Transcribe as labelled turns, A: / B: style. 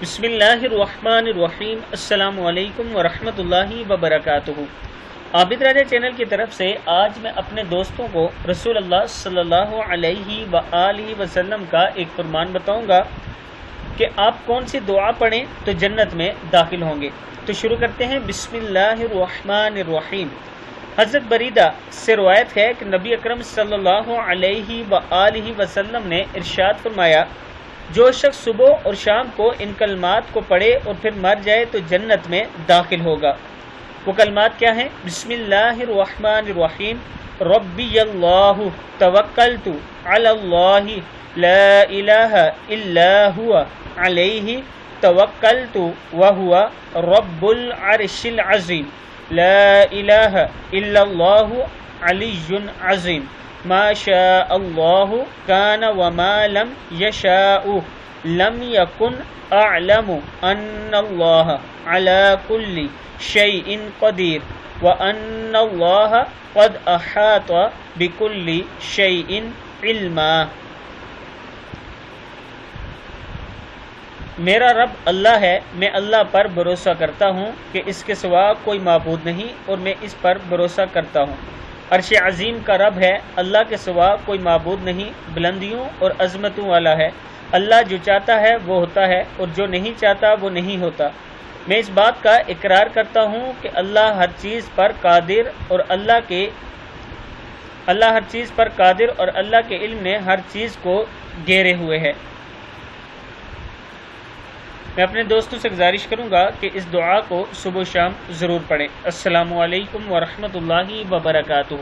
A: بسم اللہ الرحمن الرحیم۔ السلام علیکم ورحمۃ اللہ وبرکاتہ۔ عابد راجہ چینل کی طرف سے آج میں اپنے دوستوں کو رسول اللہ صلی اللہ علیہ وآلہ وسلم کا ایک فرمان بتاؤں گا کہ آپ کون سی دعا پڑھیں تو جنت میں داخل ہوں گے۔ تو شروع کرتے ہیں۔ بسم اللہ الرحمن الرحیم۔ حضرت بریدہ سے روایت ہے کہ نبی اکرم صلی اللہ علیہ وآلہ وسلم نے ارشاد فرمایا، جو شخص صبح اور شام کو ان کلمات کو پڑھے اور پھر مر جائے تو جنت میں داخل ہوگا۔ وہ کلمات کیا ہیں؟ بسم اللہ الرحمن الرحیم، ربی اللہ توکلت علی اللہ لا الہ الا هو علیہ توکلت وہو رب العرش العظیم، لا الہ الا اللہ علی عظیم، ما شاء اللہ کان وما لم یشاء لم یکن اعلم ان اللہ علی کل شیء قدیر وان اللہ قد احاط بکل شیء علما۔ میرا رب اللہ ہے، میں اللہ پر بھروسہ کرتا ہوں کہ اس کے سوا کوئی معبود نہیں اور میں اس پر بھروسہ کرتا ہوں۔ عرش عظیم کا رب ہے، اللہ کے سوا کوئی معبود نہیں، بلندیوں اور عظمتوں والا ہے۔ اللہ جو چاہتا ہے وہ ہوتا ہے اور جو نہیں چاہتا وہ نہیں ہوتا۔ میں اس بات کا اقرار کرتا ہوں کہ اللہ ہر چیز پر قادر اور اللہ کے علم نے ہر چیز کو گھیرے ہوئے ہے۔ میں اپنے دوستوں سے گزارش کروں گا کہ اس دعا کو صبح و شام ضرور پڑھیں۔ السلام علیکم ورحمۃ اللہ وبرکاتہ۔